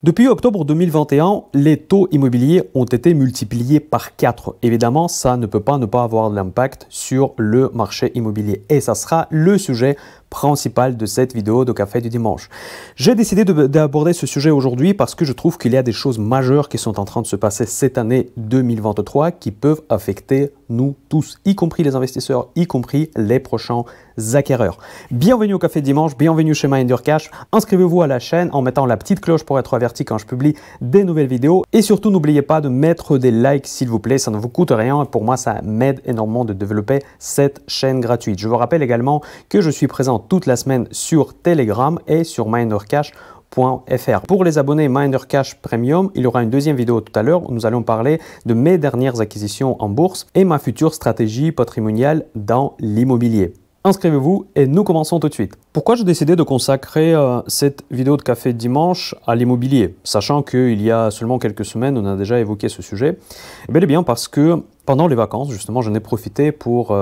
Depuis octobre 2021, les taux immobiliers ont été multipliés par 4. Évidemment, ça ne peut pas ne pas avoir d'impact sur le marché immobilier. Et ça sera le sujet principal de cette vidéo de Café du Dimanche. J'ai décidé d'aborder ce sujet aujourd'hui parce que je trouve qu'il y a des choses majeures qui sont en train de se passer cette année 2023 qui peuvent affecter nous tous, y compris les investisseurs, y compris les prochains acquéreurs. Bienvenue au Café du Dimanche, bienvenue chez MinderCash. Inscrivez-vous à la chaîne en mettant la petite cloche pour être averti quand je publie des nouvelles vidéos. Et surtout, n'oubliez pas de mettre des likes s'il vous plaît, ça ne vous coûte rien. Et pour moi, ça m'aide énormément de développer cette chaîne gratuite. Je vous rappelle également que je suis présent toute la semaine sur Telegram et sur MinderCash.fr. Pour les abonnés MinderCash Premium, il y aura une deuxième vidéo tout à l'heure où nous allons parler de mes dernières acquisitions en bourse et ma future stratégie patrimoniale dans l'immobilier. Inscrivez-vous et nous commençons tout de suite. Pourquoi j'ai décidé de consacrer cette vidéo de Café Dimanche à l'immobilier, sachant qu'il y a seulement quelques semaines, on a déjà évoqué ce sujet? Bel et bien parce que pendant les vacances, justement, j'en ai profité pour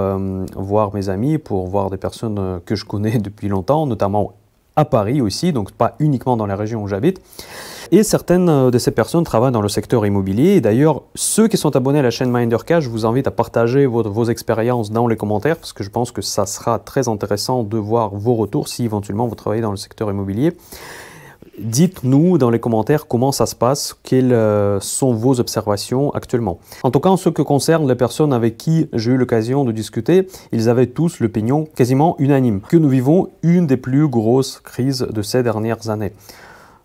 voir mes amis, pour voir des personnes que je connais depuis longtemps, notamment à Paris aussi, donc pas uniquement dans la région où j'habite. Et certaines de ces personnes travaillent dans le secteur immobilier. Et d'ailleurs, ceux qui sont abonnés à la chaîne MinderCash, je vous invite à partager vos expériences dans les commentaires parce que je pense que ça sera très intéressant de voir vos retours si éventuellement vous travaillez dans le secteur immobilier. Dites-nous dans les commentaires comment ça se passe, quelles sont vos observations actuellement. En tout cas, en ce qui concerne les personnes avec qui j'ai eu l'occasion de discuter, ils avaient tous l'opinion quasiment unanime que nous vivons une des plus grosses crises de ces dernières années.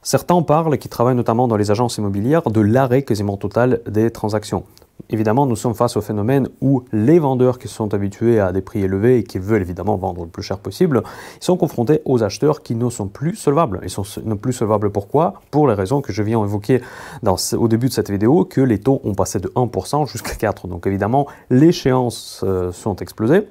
Certains parlent, qui travaillent notamment dans les agences immobilières, de l'arrêt quasiment total des transactions. Évidemment, nous sommes face au phénomène où les vendeurs qui sont habitués à des prix élevés et qui veulent évidemment vendre le plus cher possible, ils sont confrontés aux acheteurs qui ne sont plus solvables. Ils sont ne plus solvables pourquoi? Pour les raisons que je viens d'évoquer au début de cette vidéo, que les taux ont passé de 1% jusqu'à 4%. Donc évidemment, les échéances sont explosées.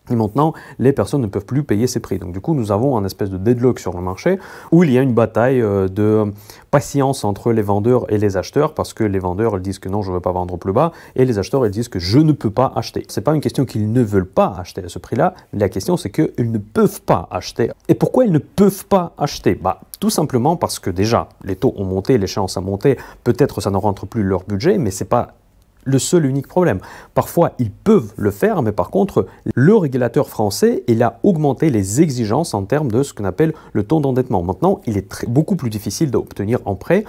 Et maintenant, les personnes ne peuvent plus payer ces prix. Donc du coup, nous avons un espèce de deadlock sur le marché où il y a une bataille de patience entre les vendeurs et les acheteurs parce que les vendeurs ils disent que non, je ne veux pas vendre plus bas et les acheteurs ils disent que je ne peux pas acheter. Ce n'est pas une question qu'ils ne veulent pas acheter à ce prix-là, mais la question c'est qu'ils ne peuvent pas acheter. Et pourquoi ils ne peuvent pas acheter? Tout simplement parce que déjà, les taux ont monté, l'échéance a monté, peut-être ça ne rentre plus leur budget, mais ce n'est pas le seul unique problème. Parfois, ils peuvent le faire, mais par contre, le régulateur français, il a augmenté les exigences en termes de ce qu'on appelle le taux d'endettement. Maintenant, il est beaucoup plus difficile d'obtenir un prêt,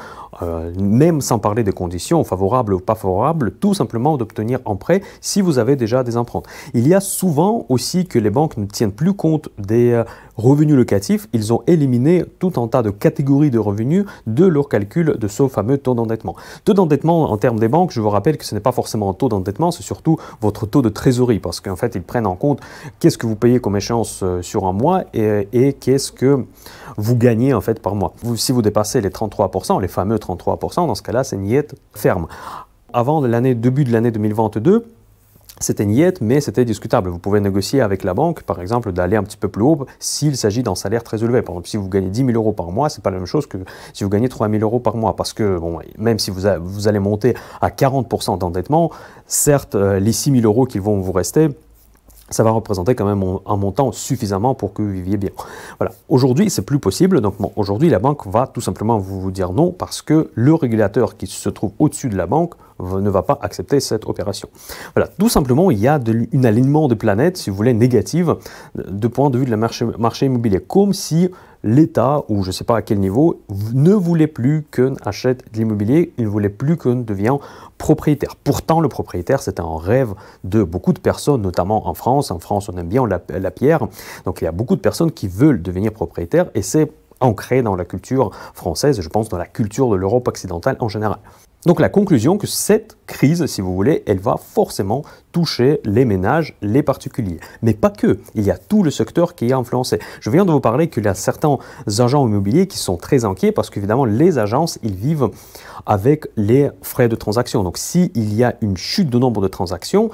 même sans parler des conditions favorables ou pas favorables, tout simplement d'obtenir un prêt si vous avez déjà des emprunts. Il y a souvent aussi que les banques ne tiennent plus compte des revenus locatifs. Ils ont éliminé tout un tas de catégories de revenus de leur calcul de ce fameux taux d'endettement. Taux d'endettement en termes des banques, je vous rappelle que ce n'est pas forcément un taux d'endettement, c'est surtout votre taux de trésorerie parce qu'en fait, ils prennent en compte qu'est-ce que vous payez comme échéance sur un mois et qu'est-ce que vous gagnez en fait par mois. Si vous dépassez les 33%, les fameux 33%, dans ce cas-là, c'est niette ferme. Avant début de l'année 2022, c'était niette, mais c'était discutable. Vous pouvez négocier avec la banque, par exemple, d'aller un petit peu plus haut s'il s'agit d'un salaire très élevé. Par exemple, si vous gagnez 10 000 euros par mois, c'est pas la même chose que si vous gagnez 3 000 euros par mois. Parce que, bon, même si vous allez monter à 40% d'endettement, certes, les 6 000 euros qui vont vous rester, ça va représenter quand même un montant suffisamment pour que vous viviez bien. Voilà. Aujourd'hui, c'est plus possible. Donc, bon, aujourd'hui, la banque va tout simplement vous dire non parce que le régulateur qui se trouve au-dessus de la banque ne va pas accepter cette opération. Voilà. Tout simplement, il y a un alignement de planètes, si vous voulez, négative de point de vue de la marché immobilier. Comme si l'État, ou je ne sais pas à quel niveau, ne voulait plus qu'on achète de l'immobilier, il ne voulait plus qu'on devienne propriétaire. Pourtant, le propriétaire, c'était un rêve de beaucoup de personnes, notamment en France. En France, on aime bien la pierre. Donc, il y a beaucoup de personnes qui veulent devenir propriétaires et c'est ancré dans la culture française et je pense dans la culture de l'Europe occidentale en général. Donc la conclusion que cette crise, si vous voulez, elle va forcément toucher les ménages, les particuliers. Mais pas que, il y a tout le secteur qui est influencé. Je viens de vous parler qu'il y a certains agents immobiliers qui sont très inquiets parce qu'évidemment les agences, ils vivent avec les frais de transaction. Donc s'il y a une chute de nombre de transactions,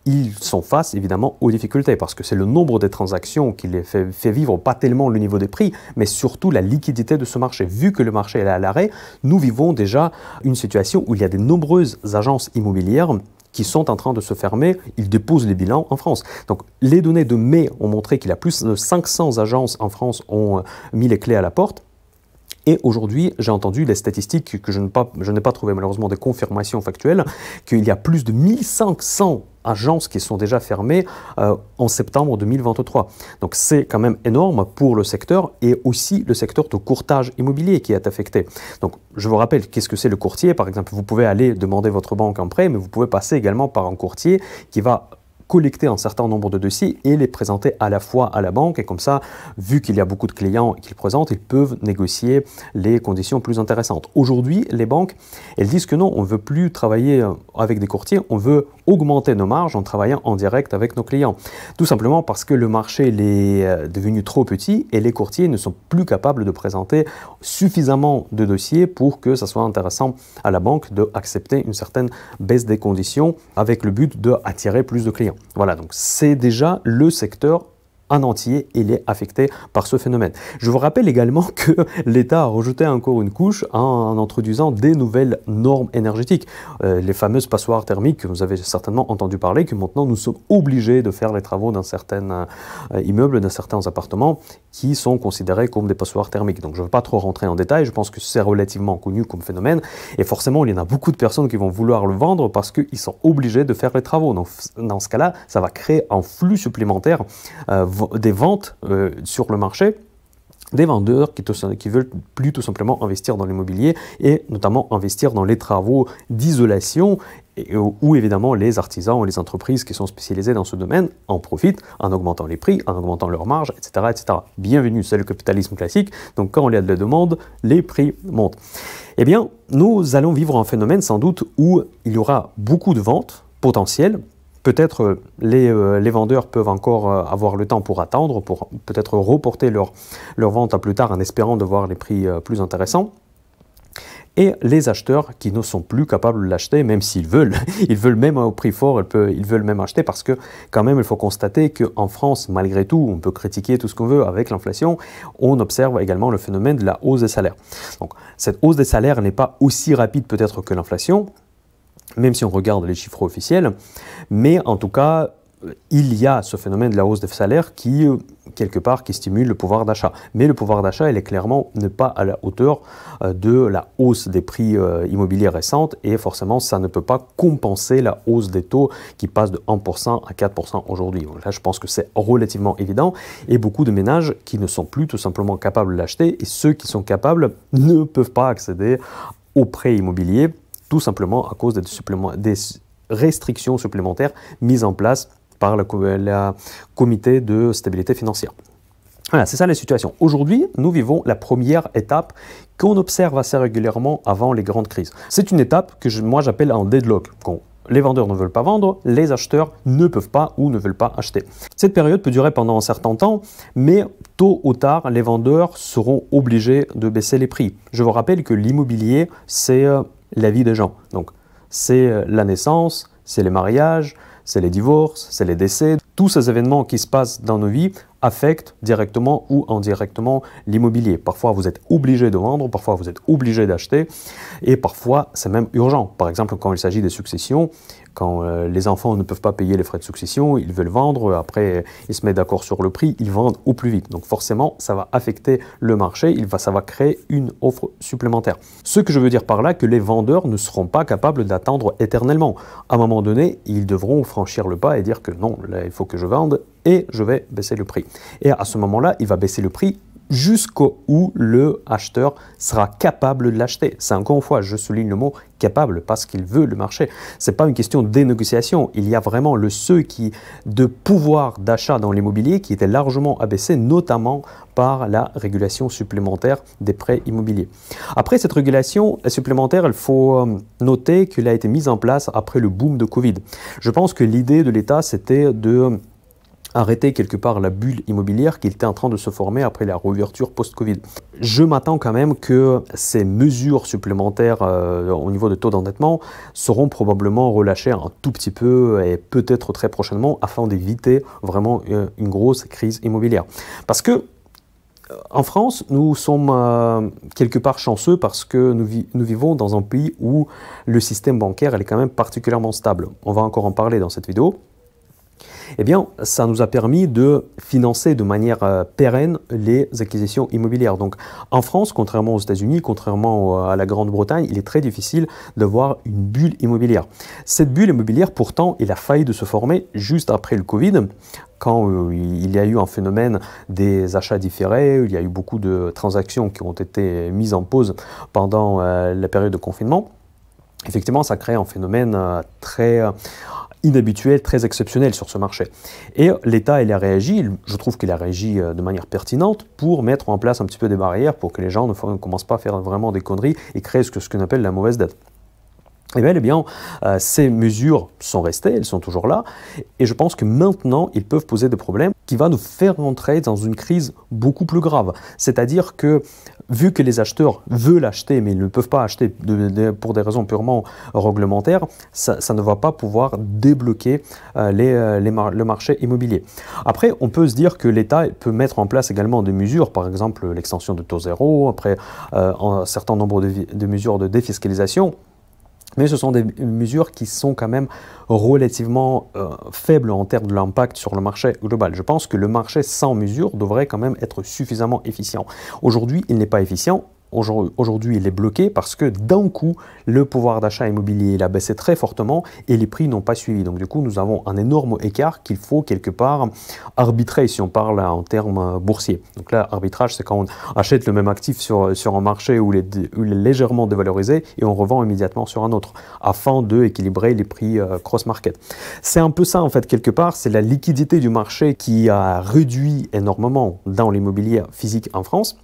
ils sont face évidemment aux difficultés parce que c'est le nombre de transactions qui les fait vivre, pas tellement le niveau des prix, mais surtout la liquidité de ce marché. Vu que le marché est à l'arrêt, nous vivons déjà une situation où il y a de nombreuses agences immobilières qui sont en train de se fermer, ils déposent les bilans en France. Donc les données de mai ont montré qu'il y a plus de 500 agences en France ont mis les clés à la porte. Et aujourd'hui, j'ai entendu les statistiques que je n'ai pas trouvé malheureusement des confirmations factuelles, qu'il y a plus de 1500 agences qui sont déjà fermées en septembre 2023. Donc c'est quand même énorme pour le secteur et aussi le secteur de courtage immobilier qui est affecté. Donc je vous rappelle, qu'est-ce que c'est le courtier? Par exemple, vous pouvez aller demander votre banque un prêt, mais vous pouvez passer également par un courtier qui va collecter un certain nombre de dossiers et les présenter à la fois à la banque. Et comme ça, vu qu'il y a beaucoup de clients qu'ils présentent, ils peuvent négocier les conditions plus intéressantes. Aujourd'hui, les banques, elles disent que non, on ne veut plus travailler avec des courtiers, on veut augmenter nos marges en travaillant en direct avec nos clients. Tout simplement parce que le marché est devenu trop petit et les courtiers ne sont plus capables de présenter suffisamment de dossiers pour que ça soit intéressant à la banque d'accepter une certaine baisse des conditions avec le but d'attirer plus de clients. Voilà, donc c'est déjà le secteur en entier, il est affecté par ce phénomène. Je vous rappelle également que l'État a rajouté encore une couche en introduisant des nouvelles normes énergétiques. Les fameuses passoires thermiques que vous avez certainement entendu parler, que maintenant nous sommes obligés de faire les travaux dans certains immeubles, dans certains appartements qui sont considérés comme des passoires thermiques. Donc je ne veux pas trop rentrer en détail, je pense que c'est relativement connu comme phénomène et forcément il y en a beaucoup de personnes qui vont vouloir le vendre parce qu'ils sont obligés de faire les travaux. Donc dans ce cas-là, ça va créer un flux supplémentaire des ventes sur le marché, des vendeurs qui veulent plus tout simplement investir dans l'immobilier et notamment investir dans les travaux d'isolation où évidemment les artisans ou les entreprises qui sont spécialisées dans ce domaine en profitent en augmentant les prix, en augmentant leurs marges, etc. etc. Bienvenue, c'est le capitalisme classique. Donc quand il y a de la demande, les prix montent. Eh bien, nous allons vivre un phénomène sans doute où il y aura beaucoup de ventes potentielles. Peut-être les vendeurs peuvent encore avoir le temps pour attendre, pour peut-être reporter leur vente à plus tard en espérant de voir les prix plus intéressants. Et les acheteurs qui ne sont plus capables de l'acheter, même s'ils veulent, ils veulent même au prix fort, ils veulent même acheter parce que quand même il faut constater qu'en France, malgré tout, on peut critiquer tout ce qu'on veut avec l'inflation, on observe également le phénomène de la hausse des salaires. Donc cette hausse des salaires n'est pas aussi rapide peut-être que l'inflation, même si on regarde les chiffres officiels, mais en tout cas, il y a ce phénomène de la hausse des salaires qui, quelque part, qui stimule le pouvoir d'achat. Mais le pouvoir d'achat, il est clairement ne pas à la hauteur de la hausse des prix immobiliers récentes et forcément, ça ne peut pas compenser la hausse des taux qui passe de 1% à 4% aujourd'hui. Donc là, je pense que c'est relativement évident et beaucoup de ménages qui ne sont plus tout simplement capables de l'acheter et ceux qui sont capables ne peuvent pas accéder aux prêts immobiliers tout simplement à cause des restrictions supplémentaires mises en place par le comité de stabilité financière. Voilà, c'est ça la situation. Aujourd'hui, nous vivons la première étape qu'on observe assez régulièrement avant les grandes crises. C'est une étape que moi j'appelle un deadlock. Quand les vendeurs ne veulent pas vendre, les acheteurs ne peuvent pas ou ne veulent pas acheter. Cette période peut durer pendant un certain temps, mais tôt ou tard, les vendeurs seront obligés de baisser les prix. Je vous rappelle que l'immobilier, c'est la vie des gens. Donc, c'est la naissance, c'est les mariages, c'est les divorces, c'est les décès. Tous ces événements qui se passent dans nos vies affectent directement ou indirectement l'immobilier. Parfois, vous êtes obligé de vendre, parfois, vous êtes obligé d'acheter et parfois, c'est même urgent. Par exemple, quand il s'agit des successions, quand les enfants ne peuvent pas payer les frais de succession, ils veulent vendre, après, ils se mettent d'accord sur le prix, ils vendent au plus vite. Donc forcément, ça va affecter le marché, ça va créer une offre supplémentaire. Ce que je veux dire par là, que les vendeurs ne seront pas capables d'attendre éternellement. À un moment donné, ils devront franchir le pas et dire que non, là, il faut que je vende et je vais baisser le prix. Et à ce moment-là, il va baisser le prix jusqu'où le acheteur sera capable de l'acheter. C'est encore une fois, je souligne le mot capable parce qu'il veut le marché. Ce n'est pas une question de négociation. Il y a vraiment le seuil de pouvoir d'achat dans l'immobilier qui était largement abaissé, notamment par la régulation supplémentaire des prêts immobiliers. Après cette régulation supplémentaire, il faut noter qu'elle a été mise en place après le boom de Covid. Je pense que l'idée de l'État, c'était de arrêter quelque part la bulle immobilière qui était en train de se former après la réouverture post-Covid. Je m'attends quand même que ces mesures supplémentaires au niveau des taux d'endettement seront probablement relâchées un tout petit peu et peut-être très prochainement afin d'éviter vraiment une grosse crise immobilière. Parce que en France, nous sommes quelque part chanceux parce que nous vivons dans un pays où le système bancaire est quand même particulièrement stable. On va encore en parler dans cette vidéo. Eh bien, ça nous a permis de financer de manière pérenne les acquisitions immobilières. Donc, en France, contrairement aux États-Unis, contrairement à la Grande-Bretagne, il est très difficile de voir une bulle immobilière. Cette bulle immobilière, pourtant, il a failli de se former juste après le Covid, quand il y a eu un phénomène des achats différés, il y a eu beaucoup de transactions qui ont été mises en pause pendant la période de confinement. Effectivement, ça crée un phénomène très inhabituel, très exceptionnel sur ce marché. Et l'État, il a réagi, je trouve qu'il a réagi de manière pertinente pour mettre en place un petit peu des barrières pour que les gens ne commencent pas à faire vraiment des conneries et créer ce qu'on appelle la mauvaise dette. Eh bien, ces mesures sont restées, elles sont toujours là, et je pense que maintenant, ils peuvent poser des problèmes qui vont nous faire entrer dans une crise beaucoup plus grave. C'est-à-dire que, vu que les acheteurs veulent acheter, mais ils ne peuvent pas acheter pour des raisons purement réglementaires, ça ne va pas pouvoir débloquer le marché immobilier. Après, on peut se dire que l'État peut mettre en place également des mesures, par exemple l'extension de taux zéro, après un certain nombre de mesures de défiscalisation. Mais ce sont des mesures qui sont quand même relativement faibles en termes de l'impact sur le marché global. Je pense que le marché sans mesure devrait quand même être suffisamment efficient. Aujourd'hui, il n'est pas efficient. Aujourd'hui, il est bloqué parce que d'un coup, le pouvoir d'achat immobilier il a baissé très fortement et les prix n'ont pas suivi. Donc du coup, nous avons un énorme écart qu'il faut quelque part arbitrer si on parle en termes boursiers. Donc là, arbitrage, c'est quand on achète le même actif sur un marché où il est légèrement dévalorisé et on revend immédiatement sur un autre afin d'équilibrer les prix cross-market. C'est un peu ça en fait quelque part, c'est la liquidité du marché qui a réduit énormément dans l'immobilier physique en France.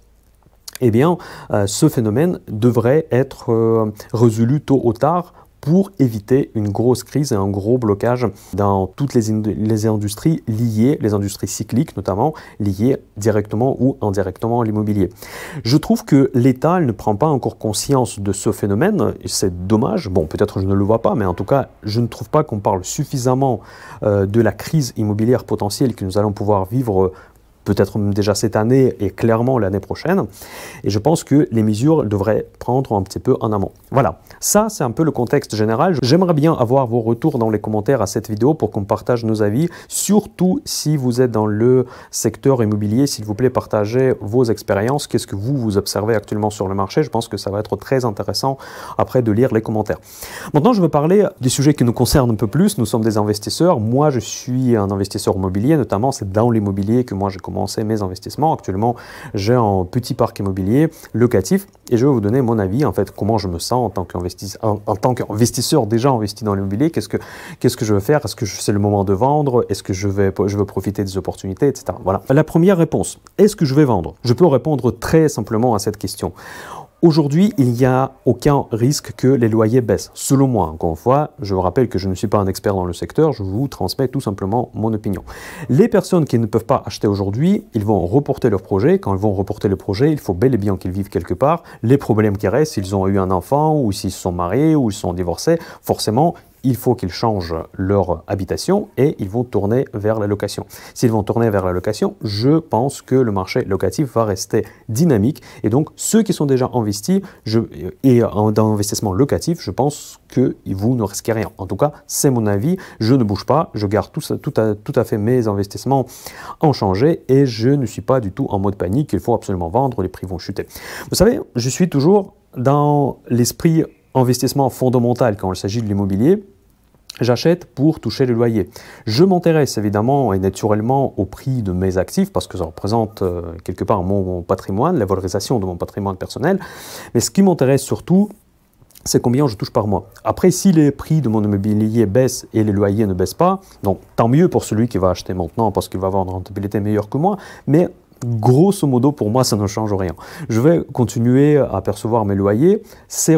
Eh bien, ce phénomène devrait être résolu tôt ou tard pour éviter une grosse crise et un gros blocage dans toutes les industries liées, les industries cycliques notamment, liées directement ou indirectement à l'immobilier. Je trouve que l'État ne prend pas encore conscience de ce phénomène, et c'est dommage. Bon, peut-être je ne le vois pas, mais en tout cas, je ne trouve pas qu'on parle suffisamment de la crise immobilière potentielle que nous allons pouvoir vivre peut-être déjà cette année et clairement l'année prochaine. Et je pense que les mesures devraient prendre un petit peu en amont. Voilà, ça c'est un peu le contexte général. J'aimerais bien avoir vos retours dans les commentaires à cette vidéo pour qu'on partage nos avis. Surtout si vous êtes dans le secteur immobilier, s'il vous plaît, partagez vos expériences. Qu'est-ce que vous observez actuellement sur le marché? Je pense que ça va être très intéressant après de lire les commentaires. Maintenant, je veux parler des sujets qui nous concernent un peu plus. Nous sommes des investisseurs. Moi, je suis un investisseur immobilier, notamment c'est dans l'immobilier que moi j'ai commencé mes investissements. Actuellement, j'ai un petit parc immobilier locatif et je vais vous donner mon avis, en fait, comment je me sens en tant qu'investisseur déjà investi dans l'immobilier. Qu'est-ce que je veux faire? Est-ce que c'est le moment de vendre? Est-ce que je veux profiter des opportunités, etc. Voilà. La première réponse, est-ce que je vais vendre? Je peux répondre très simplement à cette question. Aujourd'hui, il n'y a aucun risque que les loyers baissent. Selon moi, encore une fois, je vous rappelle que je ne suis pas un expert dans le secteur, je vous transmets tout simplement mon opinion. Les personnes qui ne peuvent pas acheter aujourd'hui, ils vont reporter leur projet. Quand ils vont reporter le projet, il faut bel et bien qu'ils vivent quelque part. Les problèmes qui restent, s'ils ont eu un enfant, ou s'ils se sont mariés, ou ils sont divorcés, forcément, il faut qu'ils changent leur habitation et ils vont tourner vers la location. S'ils vont tourner vers la location, je pense que le marché locatif va rester dynamique et donc ceux qui sont déjà investis dans l'investissement locatif, je pense que vous ne risquez rien. En tout cas, c'est mon avis, je ne bouge pas, je garde tout à fait mes investissements inchangés et je ne suis pas du tout en mode panique, il faut absolument vendre, les prix vont chuter. Vous savez, je suis toujours dans l'esprit investissement fondamental quand il s'agit de l'immobilier. J'achète pour toucher le loyer. Je m'intéresse évidemment et naturellement au prix de mes actifs parce que ça représente quelque part mon patrimoine, la valorisation de mon patrimoine personnel. Mais ce qui m'intéresse surtout, c'est combien je touche par mois. Après, si les prix de mon immobilier baissent et les loyers ne baissent pas, donc tant mieux pour celui qui va acheter maintenant parce qu'il va avoir une rentabilité meilleure que moi, mais grosso modo, pour moi, ça ne change rien. Je vais continuer à percevoir mes loyers. Ces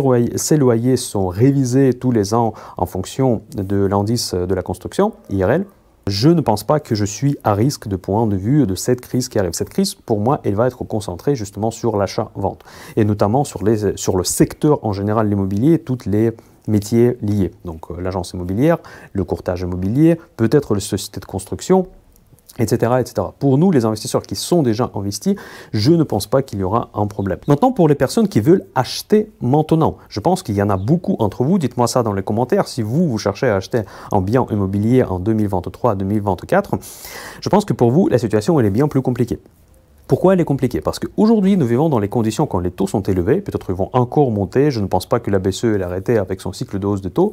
loyers sont révisés tous les ans en fonction de l'indice de la construction, IRL. Je ne pense pas que je suis à risque de point de vue de cette crise qui arrive. Cette crise, pour moi, elle va être concentrée justement sur l'achat-vente et notamment sur le secteur en général de l'immobilier, tous les métiers liés. Donc l'agence immobilière, le courtage immobilier, peut-être les sociétés de construction, etc., etc. Pour nous, les investisseurs qui sont déjà investis, je ne pense pas qu'il y aura un problème. Maintenant, pour les personnes qui veulent acheter maintenant, je pense qu'il y en a beaucoup entre vous. Dites-moi ça dans les commentaires. Si vous cherchez à acheter un bien immobilier en 2023-2024, je pense que pour vous, la situation elle est bien plus compliquée. Pourquoi elle est compliquée? Parce qu'aujourd'hui, nous vivons dans les conditions quand les taux sont élevés, peut-être ils vont encore monter, je ne pense pas que la BCE ait arrêté avec son cycle de hausse de taux,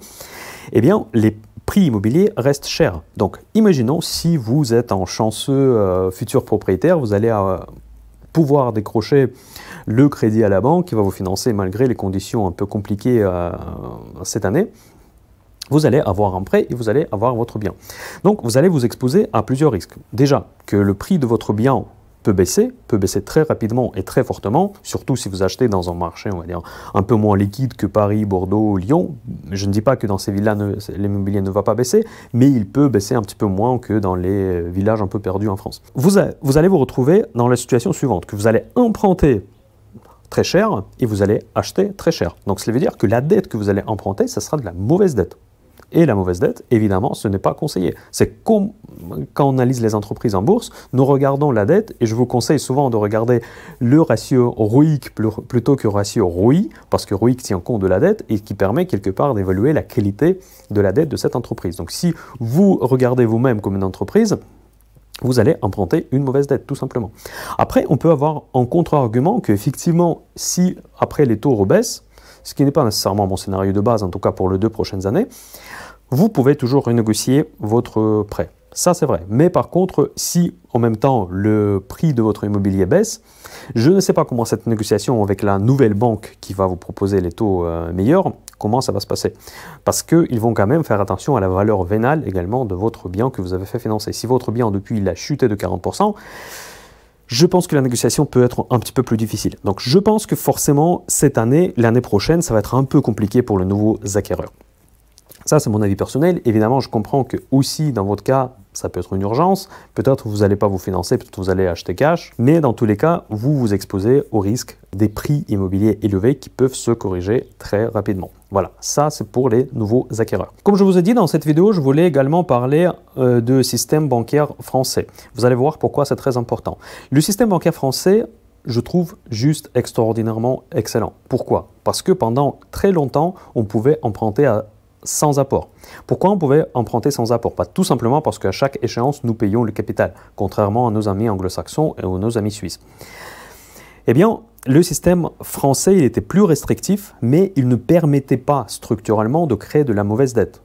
eh bien, les prix immobiliers restent chers. Donc, imaginons si vous êtes un chanceux futur propriétaire, vous allez pouvoir décrocher le crédit à la banque qui va vous financer malgré les conditions un peu compliquées cette année. Vous allez avoir un prêt et vous allez avoir votre bien. Donc, vous allez vous exposer à plusieurs risques. Déjà, que le prix de votre bien peut baisser très rapidement et très fortement, surtout si vous achetez dans un marché, on va dire, un peu moins liquide que Paris, Bordeaux, Lyon. Je ne dis pas que dans ces villes-là, l'immobilier ne va pas baisser, mais il peut baisser un petit peu moins que dans les villages un peu perdus en France. Vous allez vous retrouver dans la situation suivante, que vous allez emprunter très cher et vous allez acheter très cher. Donc, cela veut dire que la dette que vous allez emprunter, ça sera de la mauvaise dette. Et la mauvaise dette, évidemment, ce n'est pas conseillé. C'est comme quand on analyse les entreprises en bourse, nous regardons la dette et je vous conseille souvent de regarder le ratio ROIC plutôt que le ratio ROI, parce que ROIC tient compte de la dette et qui permet quelque part d'évaluer la qualité de la dette de cette entreprise. Donc si vous regardez vous-même comme une entreprise, vous allez emprunter une mauvaise dette, tout simplement. Après, on peut avoir un contre-argument qu'effectivement, si après les taux rebaissent, ce qui n'est pas nécessairement mon scénario de base, en tout cas pour les 2 prochaines années, vous pouvez toujours renégocier votre prêt. Ça, c'est vrai. Mais par contre, si en même temps le prix de votre immobilier baisse, je ne sais pas comment cette négociation avec la nouvelle banque qui va vous proposer les taux meilleurs, comment ça va se passer. Parce qu'ils vont quand même faire attention à la valeur vénale également de votre bien que vous avez fait financer. Si votre bien, depuis, il a chuté de 40%, je pense que la négociation peut être un petit peu plus difficile. Donc, je pense que forcément, cette année, l'année prochaine, ça va être un peu compliqué pour les nouveaux acquéreurs. Ça, c'est mon avis personnel. Évidemment, je comprends que aussi, dans votre cas, ça peut être une urgence. Peut-être vous n'allez pas vous financer, peut-être vous allez acheter cash. Mais dans tous les cas, vous vous exposez au risque des prix immobiliers élevés qui peuvent se corriger très rapidement. Voilà, ça c'est pour les nouveaux acquéreurs. Comme je vous ai dit dans cette vidéo, je voulais également parler de système bancaire français. Vous allez voir pourquoi c'est très important. Le système bancaire français, je trouve juste extraordinairement excellent. Pourquoi? Parce que pendant très longtemps, on pouvait emprunter sans apport. Pourquoi on pouvait emprunter sans apport? Pas tout simplement parce qu'à chaque échéance, nous payons le capital, contrairement à nos amis anglo-saxons et à nos amis suisses. Eh bien, le système français, il était plus restrictif, mais il ne permettait pas structurellement de créer de la mauvaise dette.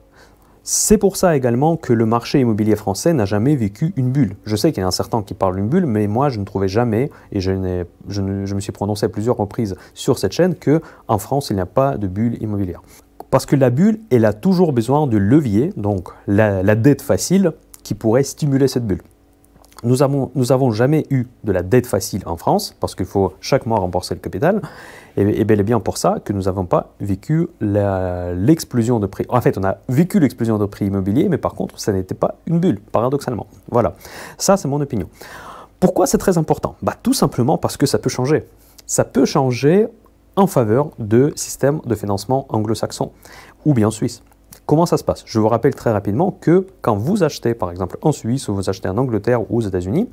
C'est pour ça également que le marché immobilier français n'a jamais vécu une bulle. Je sais qu'il y en a certains qui parlent d'une bulle, mais moi je ne trouvais jamais, et je me suis prononcé à plusieurs reprises sur cette chaîne, qu'en France il n'y a pas de bulle immobilière. Parce que la bulle, elle a toujours besoin de levier, donc la dette facile, qui pourrait stimuler cette bulle. Nous avons jamais eu de la dette facile en France, parce qu'il faut chaque mois rembourser le capital, et bel et bien pour ça que nous n'avons pas vécu l'explosion de prix. En fait, on a vécu l'explosion de prix immobilier, mais par contre, ça n'était pas une bulle, paradoxalement. Voilà, ça c'est mon opinion. Pourquoi c'est très important? Tout simplement parce que ça peut changer. Ça peut changer en faveur de systèmes de financement anglo-saxons ou bien suisses. Comment ça se passe? Je vous rappelle très rapidement que quand vous achetez par exemple en Suisse ou vous achetez en Angleterre ou aux États-Unis,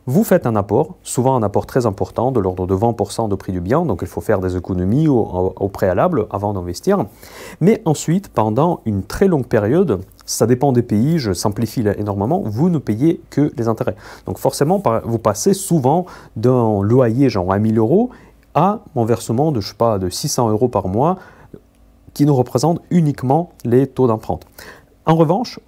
vous faites un apport, souvent un apport très important de l'ordre de 20% de prix du bien, donc il faut faire des économies au préalable avant d'investir. Mais ensuite, pendant une très longue période, ça dépend des pays, je simplifie énormément, vous ne payez que les intérêts. Donc forcément, vous passez souvent d'un loyer genre à 1000 € à un versement de, je sais pas, de 600 € par mois qui nous représente uniquement les taux d'emprunt. En revanche,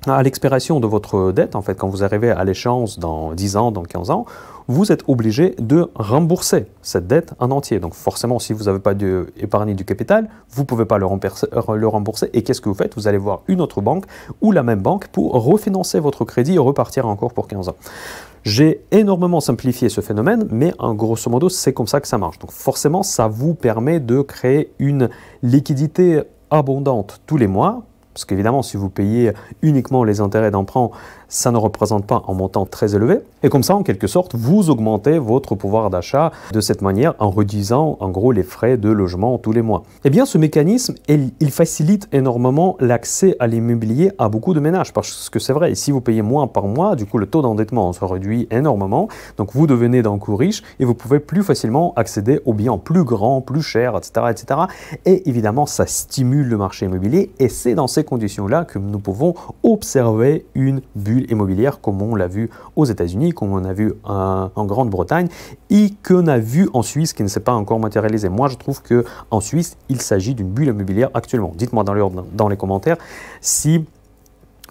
à l'expiration de votre dette, en fait, quand vous arrivez à l'échéance dans 10 ans, dans 15 ans, vous êtes obligé de rembourser cette dette en entier. Donc forcément, si vous n'avez pas épargné du capital, vous ne pouvez pas le rembourser. Et qu'est-ce que vous faites? Vous allez voir une autre banque ou la même banque pour refinancer votre crédit et repartir encore pour 15 ans. J'ai énormément simplifié ce phénomène, mais en grosso modo, c'est comme ça que ça marche. Donc forcément, ça vous permet de créer une liquidité abondante tous les mois, parce qu'évidemment, si vous payez uniquement les intérêts d'emprunt, ça ne représente pas un montant très élevé. Et comme ça, en quelque sorte, vous augmentez votre pouvoir d'achat de cette manière en réduisant en gros les frais de logement tous les mois. Eh bien, ce mécanisme, il facilite énormément l'accès à l'immobilier à beaucoup de ménages. Parce que c'est vrai, si vous payez moins par mois, du coup, le taux d'endettement se réduit énormément. Donc, vous devenez d'un coup riche et vous pouvez plus facilement accéder aux biens plus grands, plus chers, etc., etc. Et évidemment, ça stimule le marché immobilier et c'est dans ces conditions-là que nous pouvons observer une bulle immobilière comme on l'a vu aux États-Unis, comme on a vu en Grande-Bretagne et qu'on a vu en Suisse qui ne s'est pas encore matérialisé. Moi, je trouve qu'en Suisse, il s'agit d'une bulle immobilière actuellement. Dites-moi dans les commentaires si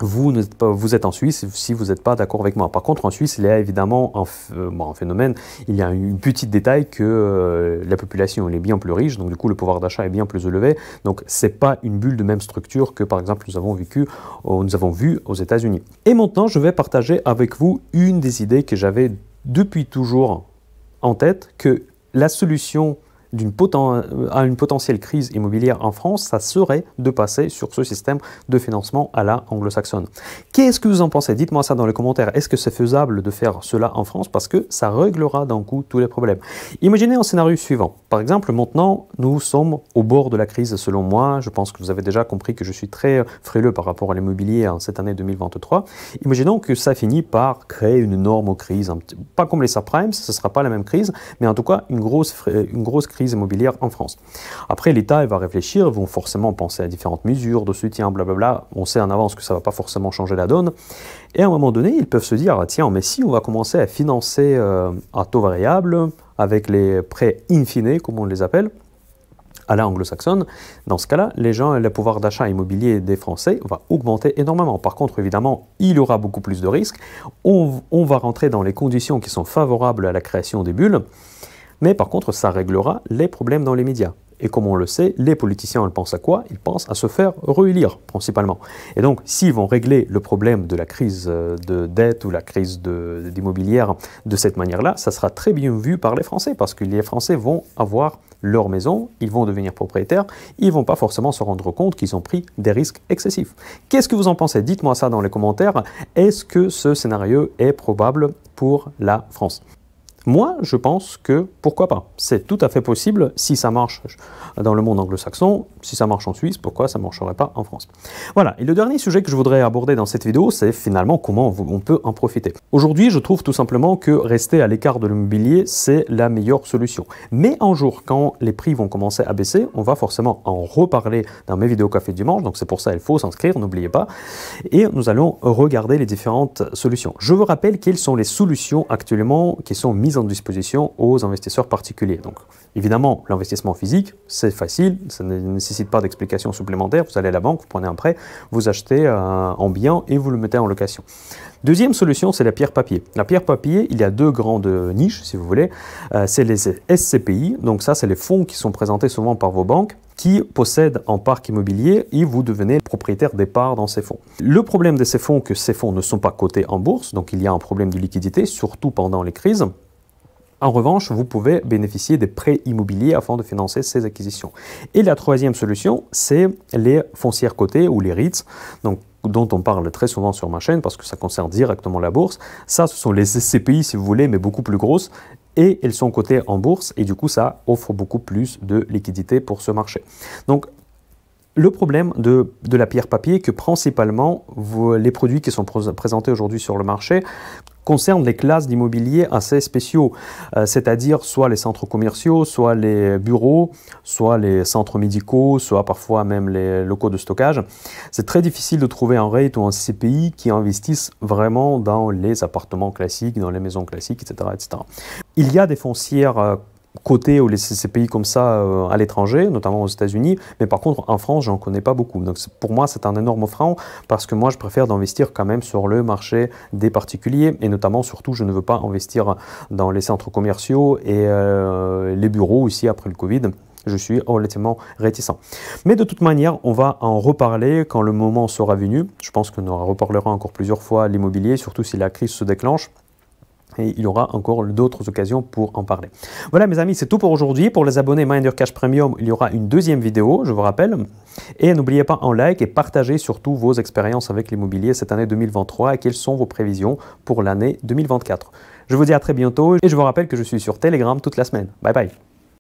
vous êtes en Suisse, si vous n'êtes pas d'accord avec moi. Par contre, en Suisse, il y a évidemment un phénomène, il y a un petit détail que la population est bien plus riche, donc du coup le pouvoir d'achat est bien plus élevé. Donc ce n'est pas une bulle de même structure que par exemple nous avons vu aux États-Unis. Et maintenant, je vais partager avec vous une des idées que j'avais depuis toujours en tête, que la solution à une potentielle crise immobilière en France, ça serait de passer sur ce système de financement à la anglo-saxonne. Qu'est-ce que vous en pensez? Dites-moi ça dans les commentaires. Est-ce que c'est faisable de faire cela en France? Parce que ça réglera d'un coup tous les problèmes. Imaginez un scénario suivant. Par exemple, maintenant, nous sommes au bord de la crise selon moi. Je pense que vous avez déjà compris que je suis très frileux par rapport à l'immobilier en cette année 2023. Imaginons que ça finit par créer une énorme crise. Pas comme les subprimes, ce ne sera pas la même crise, mais en tout cas une grosse crise immobilière en France. Après, l'État il va réfléchir, ils vont forcément penser à différentes mesures de soutien, blablabla. On sait en avance que ça ne va pas forcément changer la donne. Et à un moment donné, ils peuvent se dire, tiens, mais si on va commencer à financer à taux variable, avec les prêts in fine, comme on les appelle, à la anglo-saxonne, dans ce cas-là, le pouvoir d'achat immobilier des Français va augmenter énormément. Par contre, évidemment, il y aura beaucoup plus de risques. On va rentrer dans les conditions qui sont favorables à la création des bulles. Mais par contre, ça réglera les problèmes dans les médias. Et comme on le sait, les politiciens, ils pensent à quoi? Ils pensent à se faire réélire, principalement. Et donc, s'ils vont régler le problème de la crise de dette ou la crise d'immobilière de cette manière-là, ça sera très bien vu par les Français, parce que les Français vont avoir leur maison, ils vont devenir propriétaires, ils ne vont pas forcément se rendre compte qu'ils ont pris des risques excessifs. Qu'est-ce que vous en pensez? Dites-moi ça dans les commentaires. Est-ce que ce scénario est probable pour la France? Moi, je pense que pourquoi pas. C'est tout à fait possible si ça marche dans le monde anglo-saxon, si ça marche en Suisse, pourquoi ça ne marcherait pas en France. Voilà, et le dernier sujet que je voudrais aborder dans cette vidéo, c'est finalement comment on peut en profiter. Aujourd'hui, je trouve tout simplement que rester à l'écart de l'immobilier, c'est la meilleure solution. Mais un jour, quand les prix vont commencer à baisser, on va forcément en reparler dans mes vidéos Café Dimanche, donc c'est pour ça qu'il faut s'inscrire, n'oubliez pas. Et nous allons regarder les différentes solutions. Je vous rappelle quelles sont les solutions actuellement qui sont mises en disposition aux investisseurs particuliers. Donc, évidemment, l'investissement physique, c'est facile, ça ne nécessite pas d'explication supplémentaire. Vous allez à la banque, vous prenez un prêt, vous achetez un bien et vous le mettez en location. Deuxième solution, c'est la pierre papier. La pierre papier, il y a deux grandes niches, si vous voulez. C'est les SCPI, donc ça, c'est les fonds qui sont présentés souvent par vos banques, qui possèdent un parc immobilier et vous devenez propriétaire des parts dans ces fonds. Le problème de ces fonds, c'est que ces fonds ne sont pas cotés en bourse, donc il y a un problème de liquidité, surtout pendant les crises. En revanche, vous pouvez bénéficier des prêts immobiliers afin de financer ces acquisitions. Et la troisième solution, c'est les foncières cotées ou les REITs, donc, dont on parle très souvent sur ma chaîne parce que ça concerne directement la bourse. Ça, ce sont les SCPI, si vous voulez, mais beaucoup plus grosses. Et elles sont cotées en bourse et du coup, ça offre beaucoup plus de liquidité pour ce marché. Donc, le problème de la pierre papier, que principalement, les produits qui sont présentés aujourd'hui sur le marché concernent les classes d'immobilier assez spéciaux, c'est-à-dire soit les centres commerciaux, soit les bureaux, soit les centres médicaux, soit parfois même les locaux de stockage. C'est très difficile de trouver un REIT ou un CPI qui investissent vraiment dans les appartements classiques, dans les maisons classiques, etc. etc. Il y a des foncières cotées ou les CCPI comme ça à l'étranger, notamment aux États-Unis, mais par contre en France, j'en connais pas beaucoup. Donc pour moi, c'est un énorme frein parce que moi, je préfère d'investir quand même sur le marché des particuliers et notamment, surtout, je ne veux pas investir dans les centres commerciaux et les bureaux ici après le Covid. Je suis relativement réticent. Mais de toute manière, on va en reparler quand le moment sera venu. Je pense qu'on en reparlera encore plusieurs fois l'immobilier, surtout si la crise se déclenche. Et il y aura encore d'autres occasions pour en parler. Voilà mes amis, c'est tout pour aujourd'hui. Pour les abonnés Mind Your Cash Premium, il y aura une deuxième vidéo, je vous rappelle. Et n'oubliez pas en like et partagez surtout vos expériences avec l'immobilier cette année 2023 et quelles sont vos prévisions pour l'année 2024. Je vous dis à très bientôt et je vous rappelle que je suis sur Telegram toute la semaine. Bye bye.